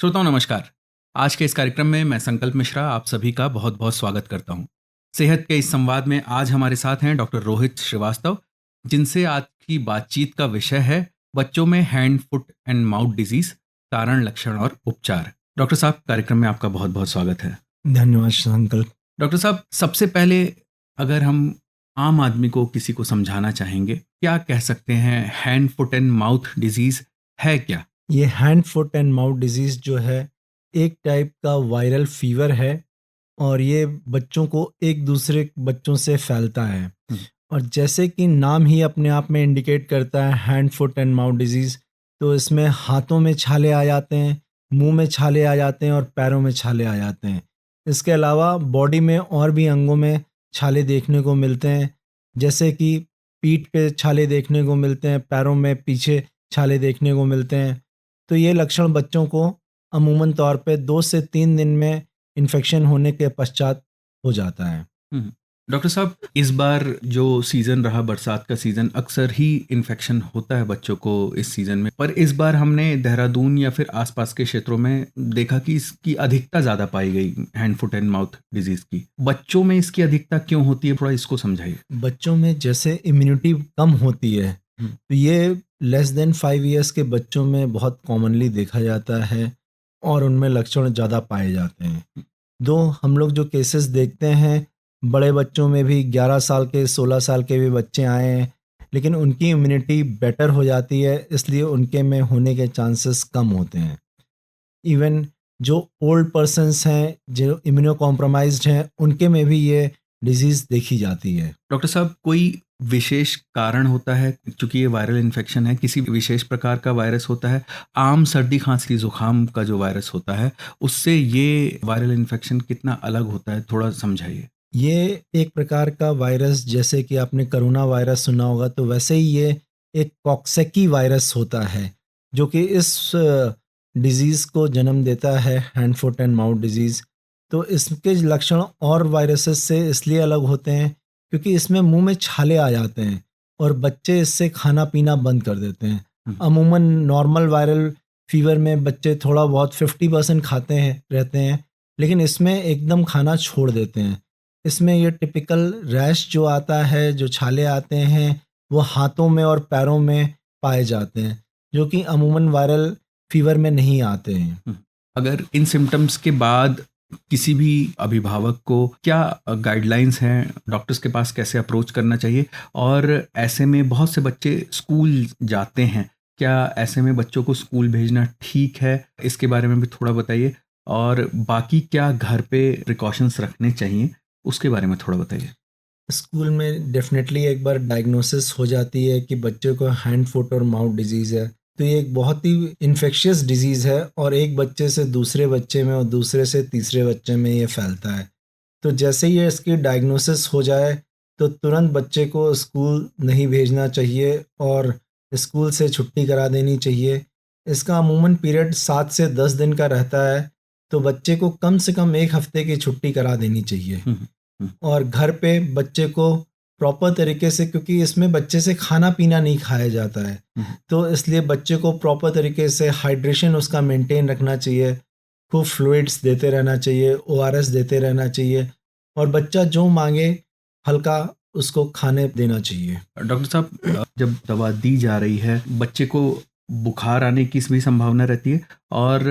श्रोताओं नमस्कार। आज के इस कार्यक्रम में मैं संकल्प मिश्रा आप सभी का बहुत बहुत स्वागत करता हूं। सेहत के इस संवाद में आज हमारे साथ हैं डॉक्टर रोहित श्रीवास्तव, जिनसे आज की बातचीत का विषय है बच्चों में hand foot and mouth disease, कारण, लक्षण और उपचार। डॉक्टर साहब, कार्यक्रम में आपका बहुत बहुत स्वागत है। धन्यवाद संकल्प। डॉक्टर साहब, सबसे पहले अगर हम आम आदमी को किसी को समझाना चाहेंगे, क्या कह सकते हैं hand foot and mouth disease है क्या? ये hand foot and mouth disease जो है एक टाइप का वायरल फीवर है और ये बच्चों को एक दूसरे बच्चों से फैलता है। हम्म, और जैसे कि नाम ही अपने आप में इंडिकेट करता है hand foot and mouth disease, तो इसमें हाथों में छाले आ जाते हैं, मुंह में छाले आ जाते हैं और पैरों में छाले आ जाते हैं। इसके अलावा बॉडी में और भी अंगों में छाले देखने को मिलते हैं, जैसे कि पीठ पे छाले देखने को मिलते हैं, पैरों में पीछे छाले देखने को मिलते हैं। तो ये लक्षण बच्चों को अमूमन तौर पे 2 से 3 दिन में इन्फेक्शन होने के पश्चात हो जाता है। हम्म। डॉक्टर साहब, इस बार जो सीजन रहा, बरसात का सीजन, अक्सर ही इन्फेक्शन होता है बच्चों को इस सीजन में, पर इस बार हमने देहरादून या फिर आसपास के क्षेत्रों में देखा कि इसकी अधिकता ज़्यादा पाई गई hand foot and mouth disease की। बच्चों में इसकी अधिकता क्यों होती है, थोड़ा इसको समझाइए। बच्चों में जैसे इम्यूनिटी कम होती है, हम्म, तो ये लेस देन 5 इयर्स के बच्चों में बहुत कॉमनली देखा जाता है और उनमें लक्षण ज़्यादा पाए जाते हैं। दो हम लोग जो केसेस देखते हैं, बड़े बच्चों में भी 11 साल के 16 साल के भी बच्चे आए हैं, लेकिन उनकी इम्यूनिटी बेटर हो जाती है, इसलिए उनके में होने के चांसेस कम होते हैं। इवन जो ओल्ड पर्सन्स हैं, जो इम्यूनो कॉम्प्रोमाइज्ड हैं, उनके में भी ये डिजीज़ देखी जाती है। डॉक्टर साहब, कोई विशेष कारण होता है, क्योंकि ये वायरल इन्फेक्शन है, किसी विशेष प्रकार का वायरस होता है? आम सर्दी खांसी जुकाम का जो वायरस होता है, उससे ये वायरल इन्फेक्शन कितना अलग होता है, थोड़ा समझाइए। ये एक प्रकार का वायरस, जैसे कि आपने कोरोना वायरस सुना होगा, तो वैसे ही ये एक कॉक्सेकी वायरस होता है, जो कि इस डिज़ीज़ को जन्म देता है, hand foot and mouth disease. तो इसके लक्षण और वायरसेस से इसलिए अलग होते हैं क्योंकि इसमें मुंह में छाले आ जाते हैं और बच्चे इससे खाना पीना बंद कर देते हैं। हम्म, अमूमन नॉर्मल वायरल फीवर में बच्चे थोड़ा बहुत 50% खाते हैं रहते हैं, लेकिन इसमें एकदम खाना छोड़ देते हैं। इसमें ये टिपिकल रैश जो आता है, जो छाले आते हैं, वो हाथों में और पैरों में पाए जाते हैं, जो कि अमूमन वायरल फीवर में नहीं आते हैं। हम्म। अगर इन सिम्टम्स के बाद किसी भी अभिभावक को क्या गाइडलाइंस हैं, डॉक्टर्स के पास कैसे अप्रोच करना चाहिए? और ऐसे में बहुत से बच्चे स्कूल जाते हैं, क्या ऐसे में बच्चों को स्कूल भेजना ठीक है? इसके बारे में भी थोड़ा बताइए। और बाकी क्या घर पे प्रिकॉशंस रखने चाहिए, उसके बारे में थोड़ा बताइए। स्कूल में डेफ़िनेटली एक बार डायग्नोसिस हो जाती है कि बच्चे को हैंड, फुट और माउथ डिज़ीज़ है, तो ये एक बहुत ही इन्फेक्शियस डिज़ीज़ है और एक बच्चे से दूसरे बच्चे में और दूसरे से तीसरे बच्चे में ये फैलता है। तो जैसे ही इसकी डायग्नोसिस हो जाए, तो तुरंत बच्चे को स्कूल नहीं भेजना चाहिए और स्कूल से छुट्टी करा देनी चाहिए। इसका अमूमन पीरियड 7 से 10 दिन का रहता है, तो बच्चे को कम से कम 1 हफ़्ते की छुट्टी करा देनी चाहिए। हम्म, हम्म, और घर पे बच्चे को प्रॉपर तरीके से, क्योंकि इसमें बच्चे से खाना-पीना नहीं खाया जाता है, हम्म, तो इसलिए बच्चे को प्रॉपर तरीके से हाइड्रेशन उसका मेंटेन रखना चाहिए, खूब फ्लूइड्स देते रहना चाहिए, ओआरएस देते रहना चाहिए और बच्चा जो माँगे हल्का उसको खाने देना चाहिए। डॉक्टर साहब, जब दवा दी जा रही है, बच्चे को बुखार आने की भी संभावना रहती है, और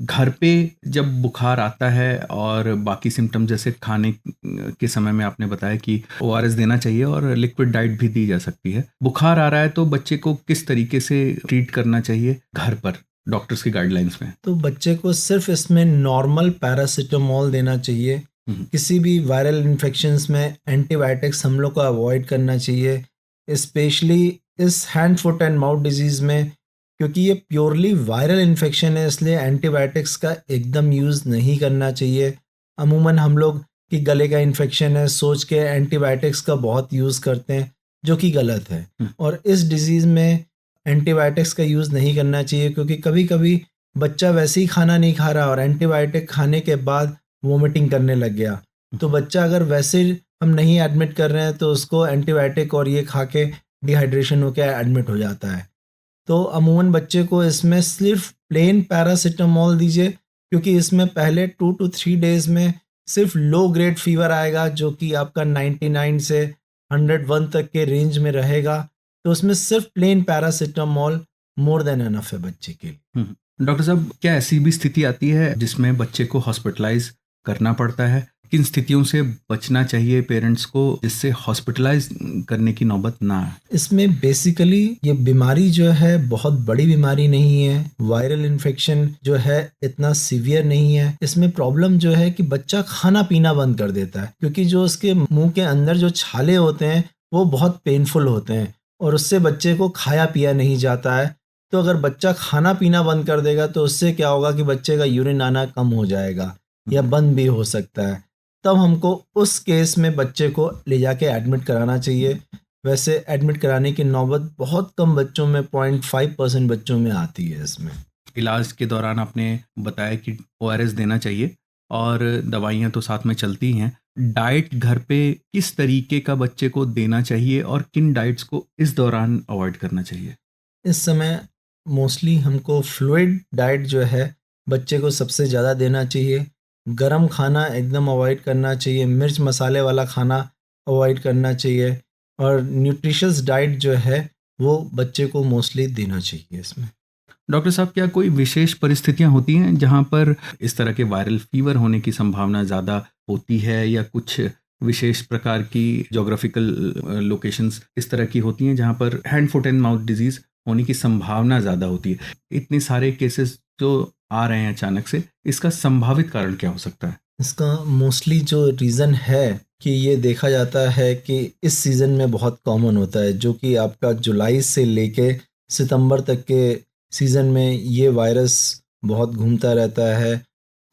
घर पे जब बुखार आता है और बाकी सिम्टम जैसे खाने के समय में आपने बताया कि ओआरएस देना चाहिए और लिक्विड डाइट भी दी जा सकती है, बुखार आ रहा है तो बच्चे को किस तरीके से ट्रीट करना चाहिए घर पर डॉक्टर्स की गाइडलाइंस में? तो बच्चे को सिर्फ़ इसमें नॉर्मल पैरासिटामोल देना चाहिए। हम्म, किसी भी वायरल इन्फेक्शंस में एंटीबायोटिक्स हम लोग को अवॉइड करना चाहिए, स्पेशली इस hand, foot and mouth disease में, क्योंकि ये प्योरली वायरल इन्फेक्शन है, इसलिए एंटीबायोटिक्स का एकदम यूज़ नहीं करना चाहिए। अमूमन हम लोग कि गले का इन्फेक्शन है सोच के एंटीबायोटिक्स का बहुत यूज़ करते हैं, जो कि गलत है। हम्म, और इस डिज़ीज़ में एंटीबायोटिक्स का यूज़ नहीं करना चाहिए, क्योंकि कभी-कभी बच्चा वैसे ही खाना नहीं खा रहा और एंटीबायोटिक खाने के बाद वोमिटिंग करने लग गया। तो बच्चा अगर वैसे हम नहीं एडमिट कर रहे हैं, तो उसको एंटीबायोटिक और ये खा के डिहाइड्रेशन होके एडमिट हो जाता है। तो अमूमन बच्चे को इसमें सिर्फ प्लेन पैरासिटामोल दीजिए, क्योंकि इसमें पहले 2 to 3 डेज में सिर्फ लो ग्रेड फीवर आएगा जो कि आपका 99 से 101 तक के रेंज में रहेगा। तो उसमें सिर्फ plain paracetamol more than enough है बच्चे के लिए। डॉक्टर साहब, क्या ऐसी भी स्थिति आती है जिसमें बच्चे को हॉस्पिटलाइज करना पड़ता है? किन स्थितियों से बचना चाहिए पेरेंट्स को जिससे हॉस्पिटलाइज करने की नौबत ना आए? इसमें बेसिकली ये बीमारी जो है बहुत बड़ी बीमारी नहीं है, वायरल इन्फेक्शन जो है इतना सीवियर नहीं है। इसमें प्रॉब्लम जो है कि बच्चा खाना पीना बंद कर देता है, क्योंकि जो उसके मुंह के अंदर जो छाले होते हैं वो बहुत पेनफुल होते हैं और उससे बच्चे को खाया पिया नहीं जाता है। तो अगर बच्चा खाना पीना बंद कर देगा तो उससे क्या होगा कि बच्चे का यूरिन आना कम हो जाएगा या बंद भी हो सकता है। तब हमको उस केस में बच्चे को ले जाके एडमिट कराना चाहिए। वैसे एडमिट कराने की नौबत बहुत कम बच्चों में 0.5% बच्चों में आती है। इसमें इलाज के दौरान आपने बताया कि ORS देना चाहिए और दवाइयाँ तो साथ में चलती हैं। डाइट घर पे किस तरीके का बच्चे को देना चाहिए और किन डाइट्स को इस दौरान अवॉइड करना चाहिए? इस समय मोस्टली हमको फ्लूइड डाइट जो है बच्चे को सबसे ज़्यादा देना चाहिए। गरम खाना एकदम अवॉइड करना चाहिए, मिर्च मसाले वाला खाना अवॉइड करना चाहिए और न्यूट्रिशियस डाइट जो है वो बच्चे को मोस्टली देना चाहिए। इसमें डॉक्टर साहब, क्या कोई विशेष परिस्थितियां होती हैं जहां पर इस तरह के वायरल फीवर होने की संभावना ज़्यादा होती है, या कुछ विशेष प्रकार की जोग्राफिकल लोकेशंस इस तरह की होती हैं जहां पर hand foot and mouth disease होने की संभावना ज़्यादा होती है? इतने सारे केसेस जो आ रहे हैं अचानक से, इसका संभावित कारण क्या हो सकता है? इसका मोस्टली जो रीज़न है कि ये देखा जाता है कि इस सीज़न में बहुत कॉमन होता है, जो कि आपका जुलाई से लेके सितंबर तक के सीज़न में ये वायरस बहुत घूमता रहता है।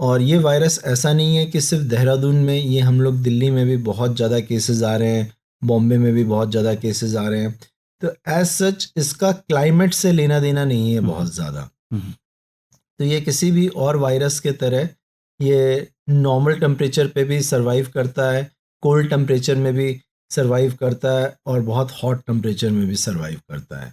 और ये वायरस ऐसा नहीं है कि सिर्फ देहरादून में, ये हम लोग दिल्ली में भी बहुत ज़्यादा केसेस आ रहे हैं, बॉम्बे में भी बहुत ज़्यादा केसेस आ रहे हैं। तो एज सच इसका क्लाइमेट से लेना देना नहीं है बहुत ज़्यादा। तो ये किसी भी और वायरस के तरह ये नॉर्मल टेम्परेचर पे भी सरवाइव करता है, कोल्ड टेम्परेचर में भी सरवाइव करता है और बहुत हॉट टेम्परेचर में भी सरवाइव करता है।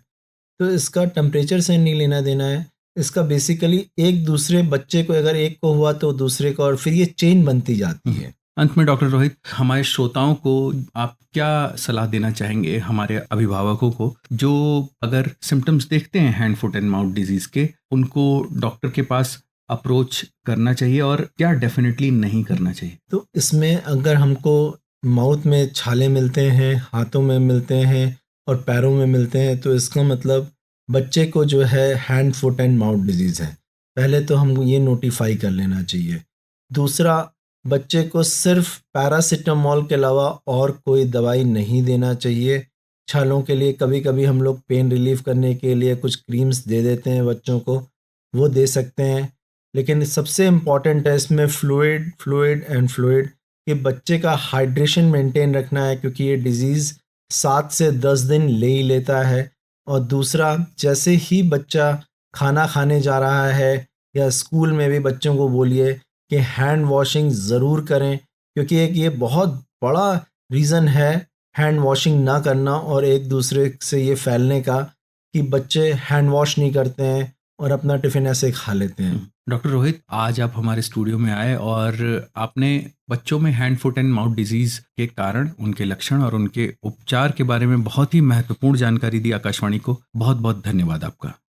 तो इसका टेम्परेचर से नहीं लेना देना है। इसका बेसिकली एक दूसरे बच्चे को, अगर एक को हुआ तो दूसरे को, और फिर ये चेन बनती जाती है। अंत में डॉक्टर रोहित, हमारे श्रोताओं को आप क्या सलाह देना चाहेंगे, हमारे अभिभावकों को जो अगर सिम्टम्स देखते हैं hand foot and mouth disease के, उनको डॉक्टर के पास अप्रोच करना चाहिए और क्या डेफिनेटली नहीं करना चाहिए? तो इसमें अगर हमको माउथ में छाले मिलते हैं, हाथों में मिलते हैं और पैरों में मिलते हैं, तो इसका मतलब बच्चे को जो है hand foot and mouth disease है। पहले तो हमको ये नोटिफाई कर लेना चाहिए। दूसरा, बच्चे को सिर्फ पैरासिटामोल के अलावा और कोई दवाई नहीं देना चाहिए। छालों के लिए कभी कभी हम लोग पेन रिलीफ करने के लिए कुछ क्रीम्स दे देते हैं बच्चों को, वो दे सकते हैं। लेकिन सबसे इम्पॉर्टेंट है इसमें फ्लूइड कि बच्चे का हाइड्रेशन मेंटेन रखना है, क्योंकि ये डिज़ीज़ 7 से 10 दिन ले ही लेता है। और दूसरा, जैसे ही बच्चा खाना खाने जा रहा है या स्कूल में भी बच्चों को बोलिए कि हैंड वॉशिंग ज़रूर करें, क्योंकि एक ये बहुत बड़ा रीज़न है हैंड वॉशिंग ना करना और एक दूसरे से ये फैलने का, कि बच्चे हैंड वॉश नहीं करते हैं और अपना टिफ़िन ऐसे खा लेते हैं। डॉक्टर रोहित, आज आप हमारे स्टूडियो में आए और आपने बच्चों में hand foot and mouth disease के कारण, उनके लक्षण और उनके उपचार के बारे में बहुत ही महत्वपूर्ण जानकारी दी। आकाशवाणी को बहुत बहुत धन्यवाद आपका।